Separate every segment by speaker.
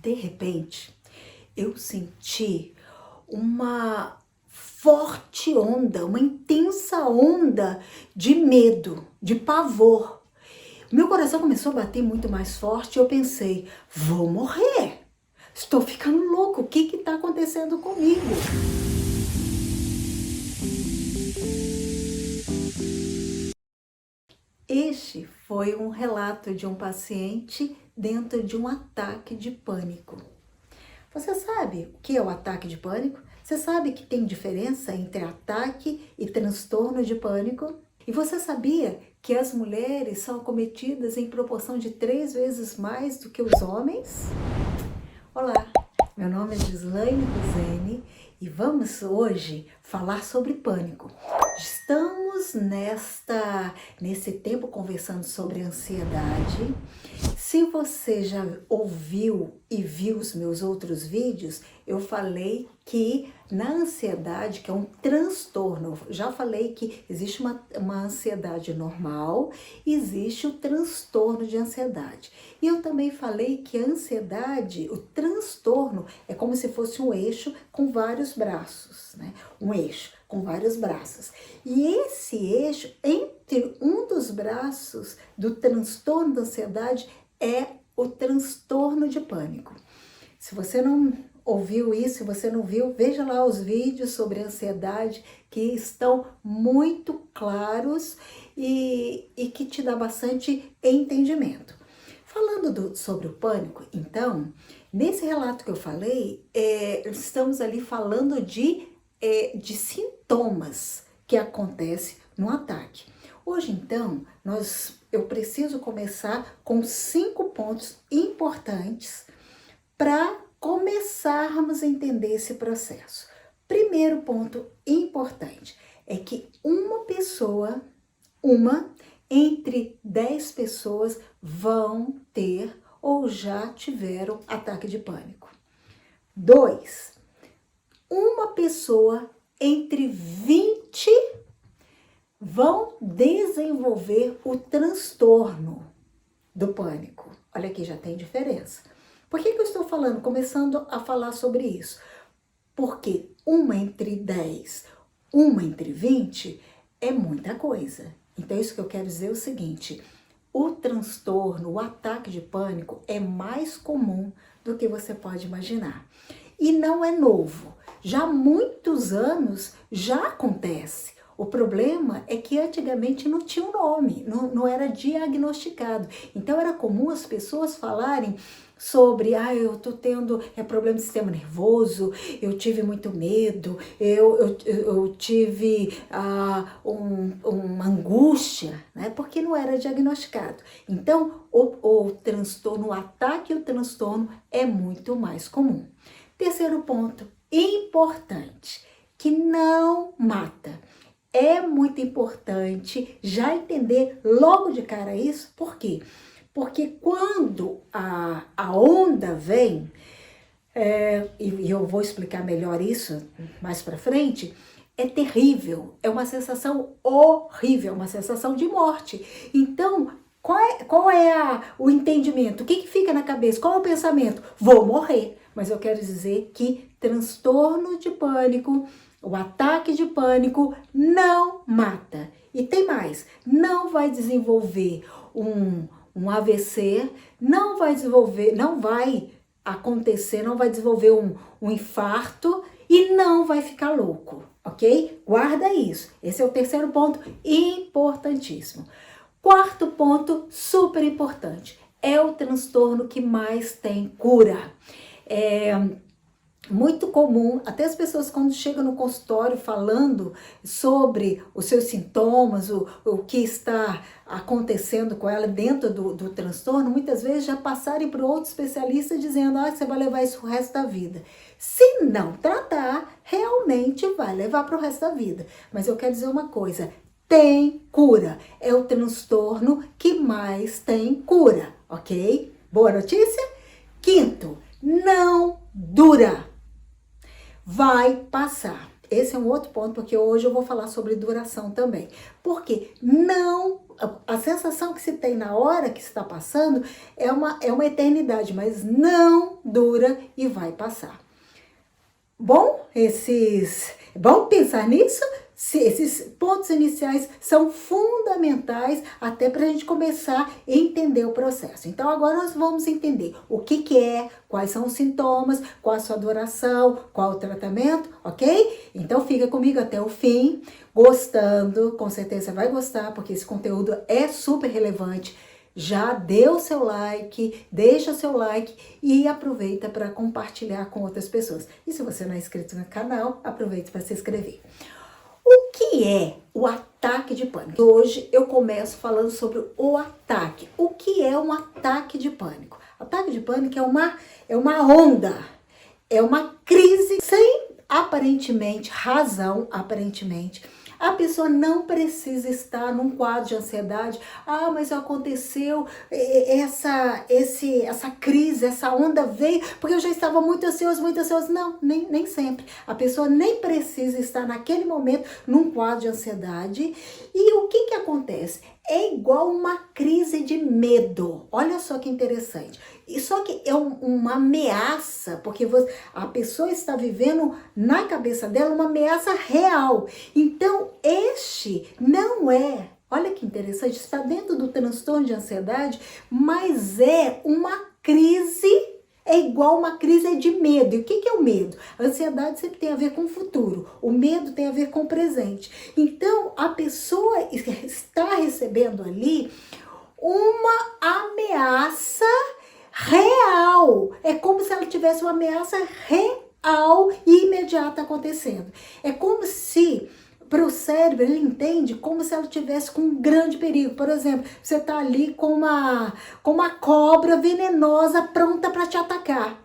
Speaker 1: de repente, eu senti uma forte onda, uma intensa onda de medo, de pavor. Meu coração começou a bater muito mais forte e eu pensei, vou morrer. Estou ficando louco, o que está acontecendo comigo? Este foi um relato de um paciente dentro de um ataque de pânico. Você sabe o que é o ataque de pânico? Você sabe que tem diferença entre ataque e transtorno de pânico? E você sabia que as mulheres são acometidas em proporção de 3 vezes mais do que os homens? Olá, meu nome é Gislaine Rosene e vamos hoje falar sobre pânico. Estamos nesse tempo conversando sobre ansiedade. Se você já ouviu e viu os meus outros vídeos, eu falei que na ansiedade, que é um transtorno, já falei que existe uma ansiedade normal, existe o transtorno de ansiedade. E eu também falei que a ansiedade, o transtorno, é como se fosse um eixo com vários braços, né? Um eixo com vários braços. E esse eixo, entre um dos braços do transtorno da ansiedade, é o transtorno de pânico. Se você não ouviu isso, se você não viu, veja lá os vídeos sobre ansiedade que estão muito claros e que te dá bastante entendimento. Falando sobre o pânico, então, nesse relato que eu falei, estamos ali falando de sintomas que acontecem no ataque. Hoje, então, eu preciso começar com 5 pontos importantes para começarmos a entender esse processo. Primeiro ponto importante é que uma entre 10 pessoas vão ter ou já tiveram ataque de pânico. 2, uma pessoa entre 20 vão desenvolver o transtorno do pânico. Olha aqui, já tem diferença. Por que eu estou começando a falar sobre isso? Porque uma entre 10, uma entre 20 é muita coisa. Então, isso que eu quero dizer é o seguinte: o transtorno, o ataque de pânico é mais comum do que você pode imaginar. E não é novo. Já há muitos anos já acontece. O problema é que antigamente não tinha um nome, não era diagnosticado. Então era comum as pessoas falarem sobre, eu tô tendo problema de sistema nervoso, eu tive muito medo, eu tive uma angústia, né? Porque não era diagnosticado. Então o transtorno, o ataque e o transtorno é muito mais comum. Terceiro ponto importante, que não mata. É muito importante já entender logo de cara isso. Por quê? Porque quando a onda vem, e eu vou explicar melhor isso mais pra frente, é terrível, é uma sensação horrível, uma sensação de morte. Então, qual é o entendimento? O que fica na cabeça? Qual é o pensamento? Vou morrer. Mas eu quero dizer que transtorno de pânico, o ataque de pânico não mata. E tem mais, não vai desenvolver um AVC, não vai desenvolver um infarto e não vai ficar louco, ok? Guarda isso. Esse é o terceiro ponto importantíssimo. Quarto ponto super importante, é o transtorno que mais tem cura. É muito comum, até as pessoas quando chegam no consultório falando sobre os seus sintomas, o que está acontecendo com ela dentro do transtorno, muitas vezes já passarem para outro especialista dizendo, você vai levar isso o resto da vida. Se não tratar, realmente vai levar para o resto da vida. Mas eu quero dizer uma coisa, tem cura. É o transtorno que mais tem cura, ok? Boa notícia? Quinto, não dura. Vai passar. Esse é um outro ponto, porque hoje eu vou falar sobre duração também. Porque não a sensação que se tem na hora que está passando é uma eternidade, mas não dura e vai passar. Bom, vamos pensar nisso? Esses pontos iniciais são fundamentais até para a gente começar a entender o processo. Então, agora nós vamos entender o que é, quais são os sintomas, qual a sua duração, qual o tratamento, ok? Então, fica comigo até o fim, gostando, com certeza vai gostar, porque esse conteúdo é super relevante. Já dê o seu like, deixa o seu like e aproveita para compartilhar com outras pessoas. E se você não é inscrito no canal, aproveite para se inscrever. O que é o ataque de pânico? Hoje eu começo falando sobre o ataque. O que é um ataque de pânico? Ataque de pânico é uma onda, é uma crise sem aparentemente razão, A pessoa não precisa estar num quadro de ansiedade. Ah, mas aconteceu essa crise, essa onda veio porque eu já estava muito ansioso, muito ansioso. Não, nem sempre. A pessoa nem precisa estar naquele momento num quadro de ansiedade. E o que acontece? É igual uma crise de medo. Olha só que interessante. E só que é uma ameaça, porque a pessoa está vivendo na cabeça dela uma ameaça real. Então, este não é, olha que interessante, está dentro do transtorno de ansiedade, mas é uma crise, é igual uma crise de medo. E o que é o medo? A ansiedade sempre tem a ver com o futuro, o medo tem a ver com o presente. Então, a pessoa está recebendo ali uma ameaça real. É como se ela tivesse uma ameaça real e imediata acontecendo. É como se, para o cérebro, ele entende como se ela tivesse com um grande perigo. Por exemplo, você está ali com uma cobra venenosa pronta para te atacar.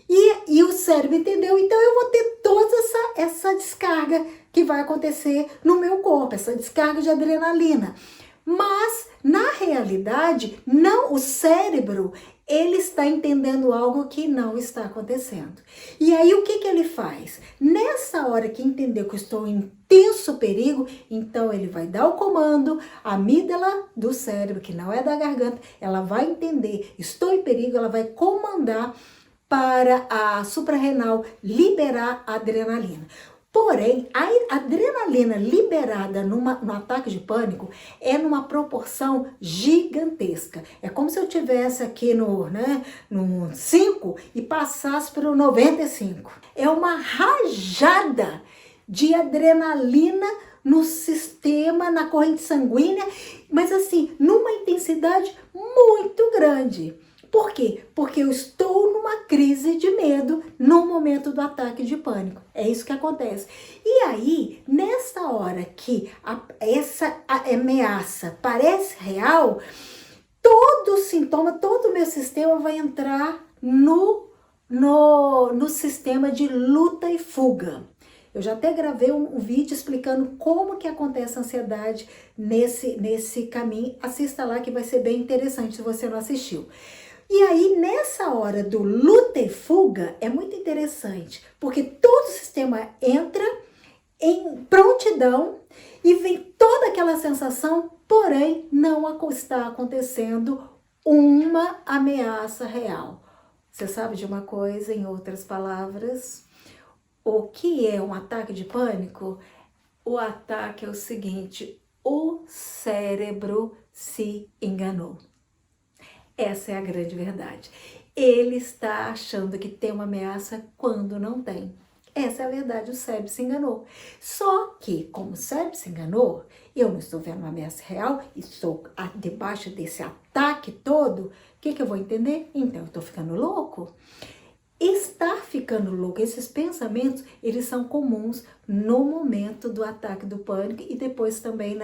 Speaker 1: E o cérebro entendeu, então eu vou ter toda essa descarga que vai acontecer no meu corpo, essa descarga de adrenalina. Mas, na realidade, não, o cérebro, ele está entendendo algo que não está acontecendo. E aí, o que ele faz? Nessa hora que entendeu que eu estou em intenso perigo, então ele vai dar o comando, a amígdala do cérebro, que não é da garganta, ela vai entender, estou em perigo, ela vai comandar para a suprarrenal liberar a adrenalina. Porém, a adrenalina liberada no ataque de pânico é numa proporção gigantesca. É como se eu tivesse aqui no 5 e passasse para o 95. É uma rajada de adrenalina no sistema, na corrente sanguínea, mas assim, numa intensidade muito grande. Por quê? Porque eu estou numa crise de medo no momento do ataque de pânico. É isso que acontece. E aí, nessa hora que essa ameaça parece real, todo o sintoma, todo o meu sistema vai entrar no sistema de luta e fuga. Eu já até gravei um vídeo explicando como que acontece a ansiedade nesse caminho. Assista lá que vai ser bem interessante se você não assistiu. E aí, nessa hora do luta e fuga, é muito interessante, porque todo o sistema entra em prontidão e vem toda aquela sensação, porém, não está acontecendo uma ameaça real. Você sabe de uma coisa, em outras palavras, o que é um ataque de pânico? O ataque é o seguinte: o cérebro se enganou. Essa é a grande verdade. Ele está achando que tem uma ameaça quando não tem. Essa é a verdade, o cérebro se enganou. Só que, como o cérebro se enganou, eu não estou vendo uma ameaça real, estou debaixo desse ataque todo, o que eu vou entender? Então, eu estou ficando louco? Estar ficando louco, esses pensamentos, eles são comuns no momento do ataque do pânico e depois também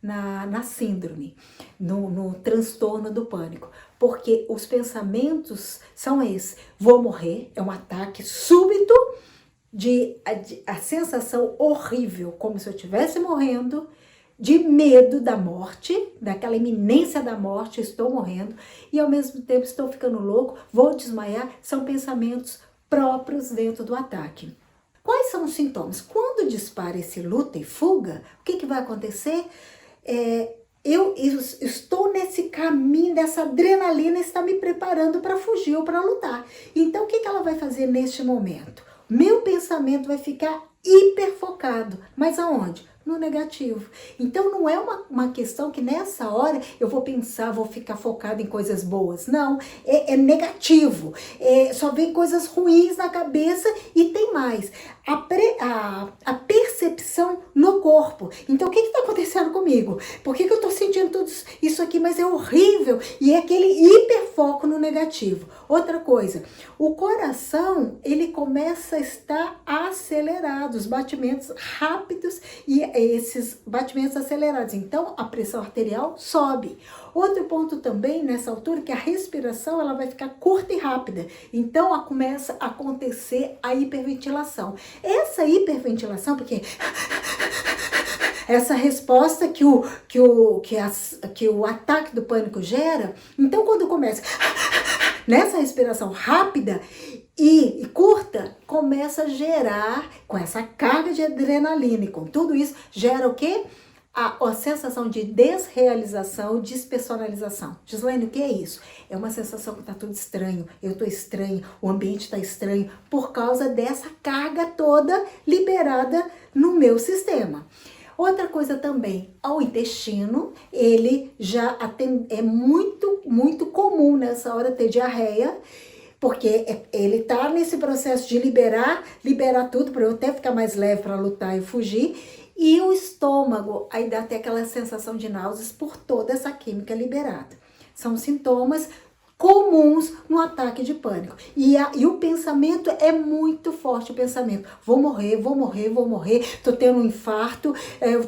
Speaker 1: na síndrome, no transtorno do pânico. Porque os pensamentos são esses: vou morrer, é um ataque súbito, a sensação horrível, como se eu estivesse morrendo, de medo da morte, daquela iminência da morte, estou morrendo, e ao mesmo tempo estou ficando louco, vou desmaiar. São pensamentos próprios dentro do ataque. Quais são os sintomas? Quando dispara esse luta e fuga, o que vai acontecer? eu estou nesse caminho dessa adrenalina, está me preparando para fugir ou para lutar. Então, o que ela vai fazer neste momento? Meu pensamento vai ficar hiper focado. Mas aonde? No negativo. Então, não é uma questão que nessa hora eu vou pensar, vou ficar focado em coisas boas. Não, é negativo. Só vem coisas ruins na cabeça e tem mais. A percepção no corpo. Então, o que está acontecendo comigo? Por que eu estou sentindo tudo isso aqui? Mas é horrível. E é aquele hiperfoco no negativo. Outra coisa, o coração, ele começa a estar acelerado, os batimentos rápidos e esses batimentos acelerados. Então, a pressão arterial sobe. Outro ponto também, nessa altura, que a respiração ela vai ficar curta e rápida. Então, começa a acontecer a hiperventilação. Essa hiperventilação, porque essa resposta que o ataque do pânico gera, então quando começa nessa respiração rápida e curta, começa a gerar, com essa carga de adrenalina e com tudo isso, gera o quê? A sensação de desrealização, despersonalização. Gislaine, o que é isso? É uma sensação que tá tudo estranho, eu tô estranho, o ambiente tá estranho, por causa dessa carga toda liberada no meu sistema. Outra coisa também, o intestino, ele já é muito comum nessa hora ter diarreia, porque ele tá nesse processo de liberar tudo, para eu até ficar mais leve para lutar e fugir. E o estômago, aí dá até aquela sensação de náuseas por toda essa química liberada. São sintomas comuns no ataque de pânico. E o pensamento é muito forte, o pensamento. Vou morrer, tô tendo um infarto,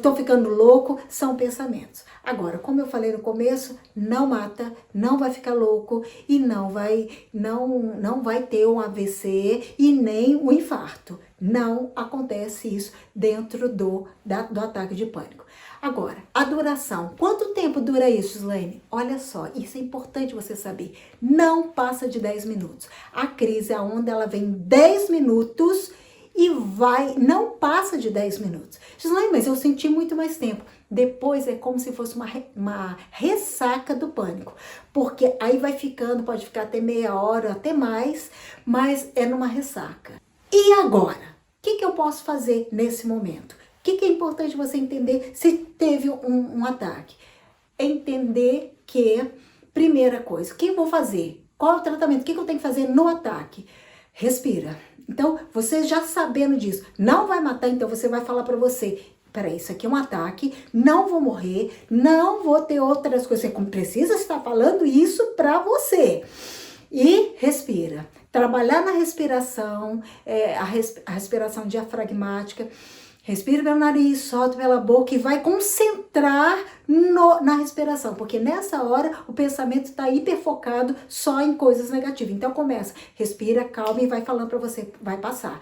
Speaker 1: tô ficando louco, são pensamentos. Agora, como eu falei no começo, não mata, não vai ficar louco e não vai ter um AVC e nem um infarto. Não acontece isso dentro do ataque de pânico. Agora, a duração. Quanto tempo dura isso, Gislaine? Olha só, isso é importante você saber. Não passa de 10 minutos. A crise, a onda, ela vem 10 minutos e não passa de 10 minutos. Gislaine, mas eu senti muito mais tempo. Depois é como se fosse uma ressaca do pânico. Porque aí pode ficar até meia hora, até mais, mas é numa ressaca. E agora? O que eu posso fazer nesse momento? O que é importante você entender se teve um ataque? Entender que, primeira coisa, o que eu vou fazer? Qual é o tratamento? O que eu tenho que fazer no ataque? Respira. Então, você já sabendo disso, não vai matar, então você vai falar para você, peraí, isso aqui é um ataque, não vou morrer, não vou ter outras coisas. Você precisa estar falando isso para você. E respira. Trabalhar na respiração, a respiração diafragmática. Respira pelo nariz, solta pela boca e vai concentrar na respiração, porque nessa hora o pensamento está hiperfocado só em coisas negativas. Então começa, respira, calma e vai falando para você, vai passar,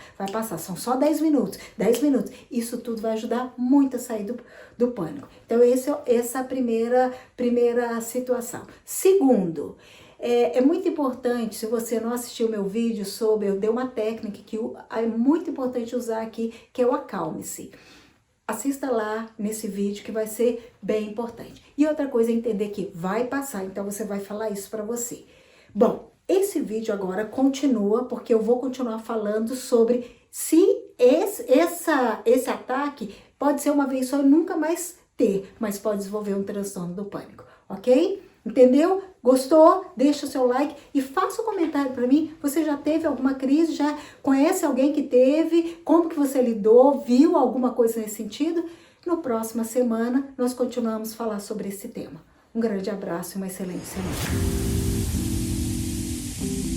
Speaker 1: são só 10 minutos, isso tudo vai ajudar muito a sair do pânico. Então essa é a primeira situação. Segundo, é muito importante, se você não assistiu meu vídeo eu dei uma técnica que é muito importante usar aqui, que é o acalme-se. Assista lá nesse vídeo que vai ser bem importante. E outra coisa é entender que vai passar, então você vai falar isso para você. Bom, esse vídeo agora continua, porque eu vou continuar falando sobre se esse ataque pode ser uma vez só e nunca mais ter, mas pode desenvolver um transtorno do pânico, ok? Entendeu? Gostou? Deixa o seu like e faça um comentário para mim. Você já teve alguma crise? Já conhece alguém que teve? Como que você lidou? Viu alguma coisa nesse sentido? Na próxima semana nós continuamos a falar sobre esse tema. Um grande abraço e uma excelente semana.